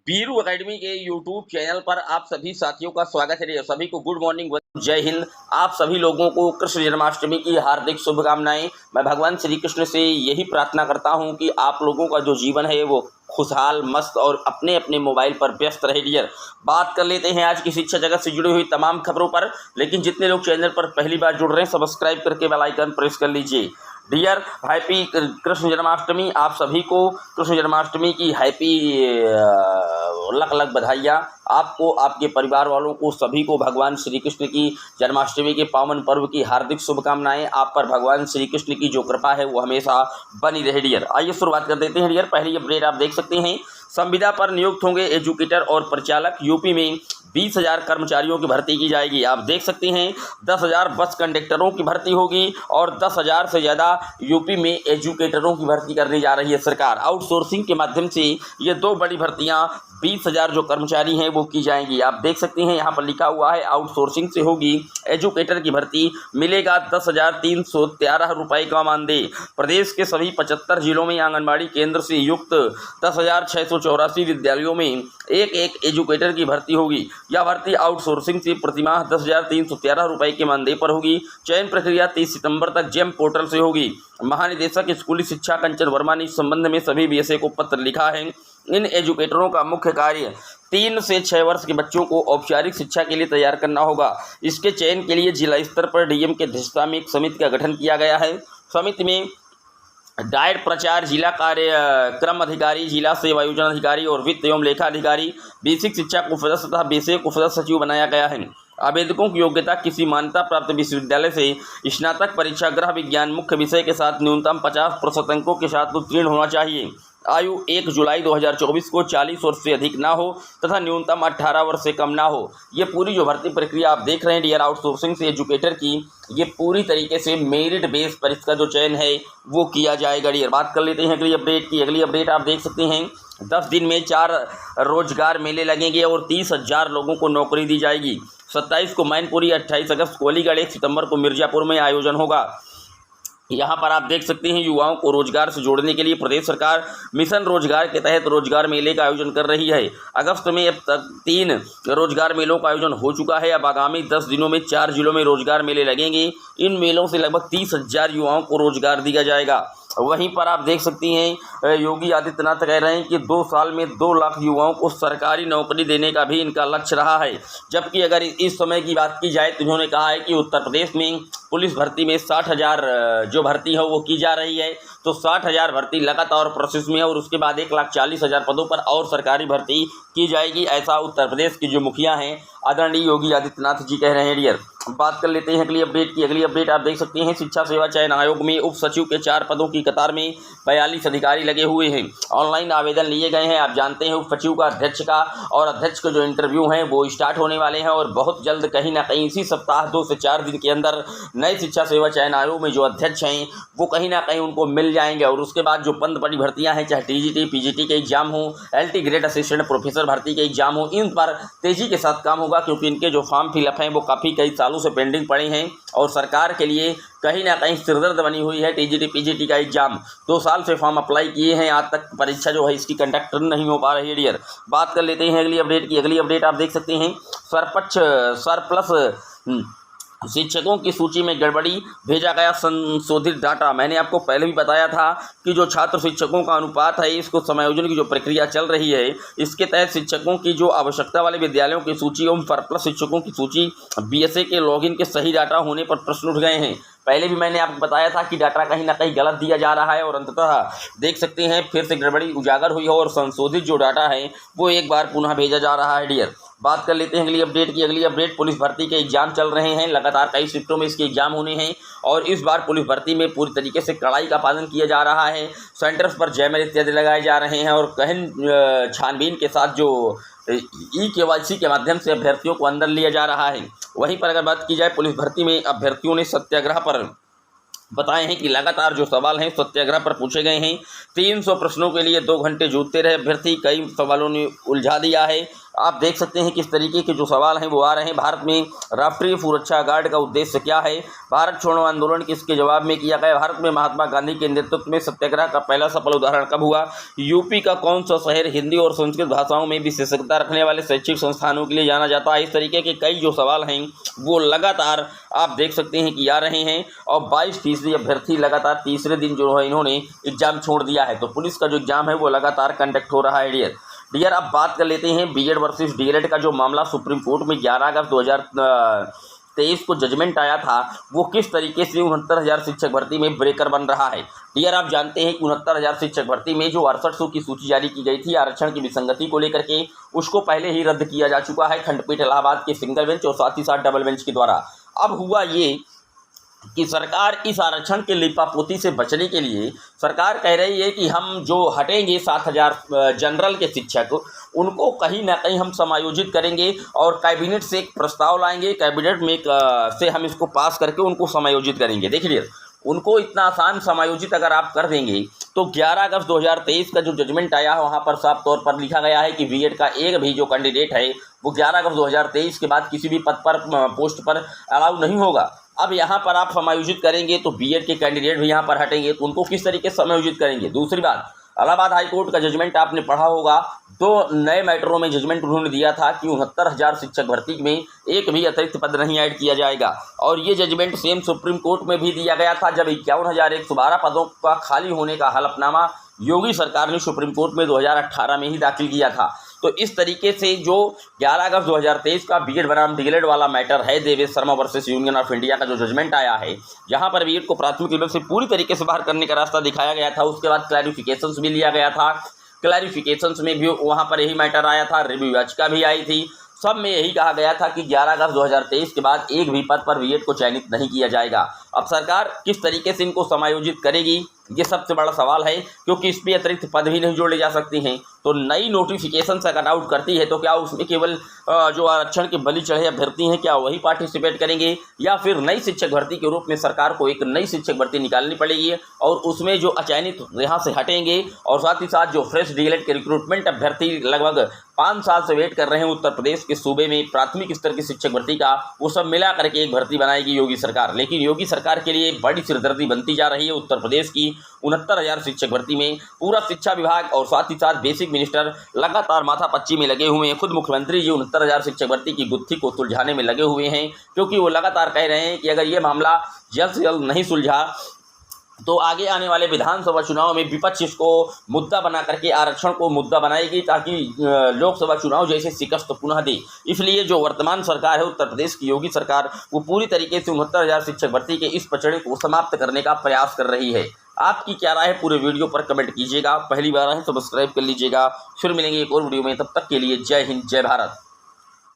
Veeru academy के YouTube channel पर आप सभी साथियों का स्वागत है। सभी को गुड मॉर्निंग, जय हिंद। आप सभी लोगों को कृष्ण जन्माष्टमी की हार्दिक शुभकामनाएं। मैं भगवान श्री कृष्ण से यही प्रार्थना करता हूं कि आप लोगों का जो जीवन है वो खुशहाल, मस्त और अपने अपने मोबाइल पर व्यस्त रहे। डियर, बात कर लेते हैं आज की शिक्षा जगत से जुड़ी हुई तमाम खबरों पर। लेकिन जितने लोग चैनल पर पहली बार जुड़ रहे हैं, सब्सक्राइब करके बेल आइकन प्रेस कर लीजिए। Dear, happy Krishna Janmashtami. आप सभी को कृष्ण जन्माष्टमी की हैप्पी लख लख बधाइयाँ। आपको, आपके परिवार वालों को, सभी को भगवान श्री कृष्ण की जन्माष्टमी के पावन पर्व की हार्दिक शुभकामनाएं। आप पर भगवान श्री कृष्ण की जो कृपा है वो हमेशा बनी रहे। डियर, आइए शुरुआत कर देते हैं। डियर, पहली अपडेट आप देख सकते हैं, संविदा पर नियुक्त होंगे एजुकेटर और परिचालक। यूपी में 20,000 कर्मचारियों की भर्ती की जाएगी। आप देख सकते हैं 10,000 बस कंडक्टरों की भर्ती होगी और 10,000 से ज़्यादा यूपी में एजुकेटरों की भर्ती करने जा रही है सरकार। आउटसोर्सिंग के माध्यम से ये दो बड़ी भर्तियां 20,000 जो कर्मचारी हैं वो की जाएंगी। आप देख सकते हैं यहाँ पर लिखा हुआ है आउटसोर्सिंग से होगी एजुकेटर की भर्ती, मिलेगा 10,313 रुपये का मानदेय। प्रदेश के सभी 75 जिलों में आंगनबाड़ी केंद्र से युक्त 10,684 विद्यालयों में एक एक एजुकेटर की भर्ती होगी। यह भर्ती आउटसोर्सिंग से प्रतिमाह 10,313 रुपये के मानदेय पर होगी। चयन प्रक्रिया 30 सितंबर तक जेम पोर्टल से होगी। महानिदेशक स्कूली शिक्षा कंचन वर्मा ने इस संबंध में सभी बीएसए को पत्र लिखा है। इन एजुकेटरों का मुख्य कार्य 3 से 6 वर्ष के बच्चों को औपचारिक शिक्षा के लिए तैयार करना होगा। इसके चयन के लिए जिला स्तर पर डीएम की अध्यक्षता में एक समिति का गठन किया गया है। समिति में डायट प्रचार, जिला कार्यक्रम अधिकारी, जिला सेवायोजन अधिकारी और वित्त एवं लेखा अधिकारी, बेसिक शिक्षा को सदस्य तथा बेसिक को सदस्य सचिव बनाया गया है। आवेदकों की योग्यता किसी मान्यता प्राप्त विश्वविद्यालय से स्नातक परीक्षा गृह विज्ञान मुख्य विषय के साथ न्यूनतम 50% अंकों के साथ उत्तीर्ण होना चाहिए। आयु 1 जुलाई 2024 को 40 वर्ष से अधिक ना हो तथा न्यूनतम 18 वर्ष से कम ना हो। ये पूरी जो भर्ती प्रक्रिया आप देख रहे हैं डियर, आउटसोर्सिंग से एजुकेटर की, ये पूरी तरीके से मेरिट बेस पर इसका जो चयन है वो किया जाएगा। डियर, बात कर लेते हैं अगली अपडेट की। अगली अपडेट आप देख सकते हैं 10 दिन में 4 रोजगार मेले लगेंगे और 30,000 लोगों को नौकरी दी जाएगी। 27 को मैनपुरी, 28 अगस्त को अलीगढ़, 1 सितंबर को मिर्जापुर में आयोजन होगा। यहाँ पर आप देख सकते हैं युवाओं को रोजगार से जोड़ने के लिए प्रदेश सरकार मिशन रोजगार के तहत रोजगार मेले का आयोजन कर रही है। अगस्त में अब तक 3 रोजगार मेलों का आयोजन हो चुका है। अब आगामी 10 दिनों में 4 जिलों में रोजगार मेले लगेंगे। इन मेलों से लगभग 30,000 युवाओं को रोजगार दिया जाएगा। वहीं पर आप देख सकती हैं योगी आदित्यनाथ कह रहे हैं कि 2 साल में 2 लाख युवाओं को सरकारी नौकरी देने का भी इनका लक्ष्य रहा है। जबकि अगर इस समय की बात की जाए तो इन्होंने कहा है कि उत्तर प्रदेश में पुलिस भर्ती में 60,000 जो भर्ती है वो की जा रही है। तो 60,000 भर्ती लगातार प्रोसेस में है और उसके बाद 1,40,000 पदों पर और सरकारी भर्ती की जाएगी। ऐसा उत्तर प्रदेश की जो मुखिया हैं आदरणीय योगी आदित्यनाथ जी कह रहे हैं। डियर, बात कर लेते हैं अगली अपडेट की। अगली अपडेट आप देख सकते हैं शिक्षा सेवा चयन आयोग में उप सचिव के 4 पदों की कतार में 42 अधिकारी लगे हुए हैं। ऑनलाइन आवेदन लिए गए हैं। आप जानते हैं उप सचिव का, अध्यक्ष का और अध्यक्ष के जो इंटरव्यू हैं वो स्टार्ट होने वाले हैं और बहुत जल्द कहीं ना कहीं इसी सप्ताह 2 से 4 दिन के अंदर नए शिक्षा सेवा चयन आयोग में जो अध्यक्ष हैं वो कहीं ना कहीं उनको मिल जाएंगे। और उसके बाद जो पद बड़ी भर्तियां हैं, चाहे टीजीटी, पीजीटी के एग्जाम हो, एलटी ग्रेड असिस्टेंट प्रोफेसर भर्ती के एग्जाम हो, इन पर तेजी के साथ काम होगा क्योंकि इनके जो फॉर्म फिलअप हैं वो काफ़ी कई सालों से पेंडिंग पड़े हैं और सरकार के लिए कहीं ना कहीं सिरदर्द बनी हुई है। टीजीटी पीजीटी का एग्जाम 2 साल से फॉर्म अप्लाई किए हैं, आज तक परीक्षा जो है इसकी कंडक्ट नहीं हो पा रही है। डियर, बात कर लेते हैं अगली अपडेट की। अगली अपडेट आप देख सकते हैं सरप्लस शिक्षकों की सूची में गड़बड़ी, भेजा गया संशोधित डाटा। मैंने आपको पहले भी बताया था कि जो छात्र शिक्षकों का अनुपात है इसको समायोजन की जो प्रक्रिया चल रही है इसके तहत शिक्षकों की जो आवश्यकता वाले विद्यालयों की सूची एवं सरप्लस शिक्षकों की सूची बीएसए के लॉगिन के सही डाटा होने पर प्रश्न उठ गए हैं। पहले भी मैंने आपको बताया था कि डाटा कहीं ना कहीं गलत दिया जा रहा है और अंततः देख सकते हैं फिर से गड़बड़ी उजागर हुई है और संशोधित जो डाटा है वो एक बार पुनः भेजा जा रहा है। डियर, बात कर लेते हैं अगली अपडेट की। अगली अपडेट पुलिस भर्ती के एग्जाम चल रहे हैं। लगातार कई शिफ्टों में इसके एग्जाम होने हैं और इस बार पुलिस भर्ती में पूरी तरीके से कड़ाई का पालन किया जा रहा है। सेंटर्स पर जयमर इत्यादि लगाए जा रहे हैं और गहन छानबीन के साथ जो KYC के माध्यम से अभ्यर्थियों को अंदर लिया जा रहा है। वहीं पर अगर बात की जाए पुलिस भर्ती में अभ्यर्थियों ने सत्याग्रह पर बताए हैं कि लगातार जो सवाल हैं सत्याग्रह पर पूछे गए हैं। 300 प्रश्नों के लिए 2 घंटे जूझते रहे अभ्यर्थी। कई सवालों ने उलझा दिया है। आप देख सकते हैं किस तरीके के जो सवाल हैं वो आ रहे हैं। भारत में राष्ट्रीय सुरक्षा गार्ड का उद्देश्य क्या है? भारत छोड़ो आंदोलन किसके जवाब में किया गया? भारत में महात्मा गांधी के नेतृत्व में सत्याग्रह का पहला सफल उदाहरण कब हुआ? यूपी का कौन सा शहर हिंदी और संस्कृत भाषाओं में विशेषज्ञता रखने वाले शैक्षिक संस्थानों के लिए जाना जाता है? इस तरीके के कई जो सवाल हैं वो लगातार आप देख सकते हैं कि आ रहे हैं। और 22% अभ्यर्थी लगातार तीसरे दिन जो है इन्होंने एग्जाम छोड़ दिया है। तो पुलिस का जो एग्जाम है वो लगातार कंडक्ट हो रहा है। डियर अब बात कर लेते हैं बीएड वर्सेस डीएलएड का जो मामला सुप्रीम कोर्ट में 11 अगस्त 2023 को जजमेंट आया था, वो किस तरीके से 69,000 शिक्षक भर्ती में ब्रेकर बन रहा है। डियर आप जानते हैं कि 69,000 शिक्षक भर्ती में जो 6800 की सूची जारी की गई थी आरक्षण की विसंगति को लेकर के, उसको पहले ही रद्द किया जा चुका है खंडपीठ इलाहाबाद के सिंगल बेंच और साथ ही साथ डबल बेंच के द्वारा। अब हुआ ये कि सरकार इस आरक्षण के लिपापोती से बचने के लिए सरकार कह रही है कि हम जो हटेंगे 7,000 जनरल के शिक्षक, उनको कहीं ना कहीं हम समायोजित करेंगे और कैबिनेट से एक प्रस्ताव लाएंगे, कैबिनेट में से हम इसको पास करके उनको समायोजित करेंगे। देखिए उनको इतना आसान समायोजित अगर आप कर देंगे तो 11 अगस्त 2023 का जो जजमेंट आया है वहाँ पर साफ तौर पर लिखा गया है कि बीएड का एक भी जो कैंडिडेट है वो 11 अगस्त 2023 के बाद किसी भी पद पर पोस्ट पर अलाउ नहीं होगा। अब यहाँ पर आप समायोजित करेंगे तो बीएड के कैंडिडेट भी यहाँ पर हटेंगे, तो उनको किस तरीके से समायोजित करेंगे? दूसरी बात, इलाहाबाद हाईकोर्ट का जजमेंट आपने पढ़ा होगा, 2 नए मैटरों में जजमेंट उन्होंने दिया था कि 69,000 शिक्षक भर्ती में एक भी अतिरिक्त पद नहीं ऐड किया जाएगा। और ये जजमेंट सेम सुप्रीम कोर्ट में भी दिया गया था जब 51,112 पदों का खाली होने का हलफनामा योगी सरकार ने सुप्रीम कोर्ट में 2018 में ही दाखिल किया था। तो इस तरीके से जो 11 अगस्त 2023 का बीएड बनाम डीएलएड वाला मैटर है, Devesh Sharma versus union of India का जो जजमेंट आया है, जहां पर बीएड को प्राथमिक लेवल से पूरी तरीके से बाहर करने का रास्ता दिखाया गया था, उसके बाद क्लैरिफिकेशंस भी लिया गया था। क्लैरिफिकेशंस में भी वहां पर यही मैटर आया था, रिव्यू याचिका भी आई थी, सब में यही कहा गया था कि 11 अगस्त 2023 के बाद एक भी पद पर बीएड को चयनित नहीं किया जाएगा। अब सरकार किस तरीके से इनको समायोजित करेगी, ये सबसे बड़ा सवाल है, क्योंकि इस पर अतिरिक्त पद भी नहीं जोड़े जा सकते हैं। तो नई नोटिफिकेशन से अगर आउट करती है तो क्या उसमें केवल जो आरक्षण के बलि चढ़े अभ्यर्थी हैं क्या वही पार्टिसिपेट करेंगे, या फिर नई शिक्षक भर्ती के रूप में सरकार को एक नई शिक्षक भर्ती निकालनी पड़ेगी और उसमें जो अचयनित यहाँ से हटेंगे और साथ ही साथ जो फ्रेश डीएलएड के रिक्रूटमेंट अभ्यर्थी लगभग 5 साल से वेट कर रहे हैं उत्तर प्रदेश के सूबे में प्राथमिक स्तर की शिक्षक भर्ती का, वो सब मिला करके एक भर्ती बनाएगी योगी सरकार। लेकिन योगी सरकार के लिए बड़ी सिरदर्दी बनती जा रही है उत्तर प्रदेश की 69,000 शिक्षक भर्ती में। पूरा शिक्षा विभाग और साथ ही साथ बेसिक मिनिस्टर लगातार माथापच्ची में लगे हुए हैं। खुद मुख्यमंत्री जी 69,000 शिक्षक भर्ती की गुत्थी को सुलझाने में लगे हुए हैं, क्योंकि वो लगातार कह रहे हैं कि अगर ये मामला जल्द से जल्द नहीं सुलझा तो आगे आने वाले विधानसभा चुनाव में विपक्ष इसको मुद्दा बना करके आरक्षण को मुद्दा बनाएगी, ताकि लोकसभा चुनाव जैसे शिकस्त पुनः दे। इसलिए जो वर्तमान सरकार है उत्तर प्रदेश की योगी सरकार, वो पूरी तरीके से 69,000 शिक्षक भर्ती के इस पचड़े को समाप्त करने का प्रयास कर रही है। आपकी क्या राय है पूरे वीडियो पर कमेंट कीजिएगा। पहली बार है सब्सक्राइब कर लीजिएगा। फिर मिलेंगे एक और वीडियो में, तब तक के लिए जय हिंद जय भारत।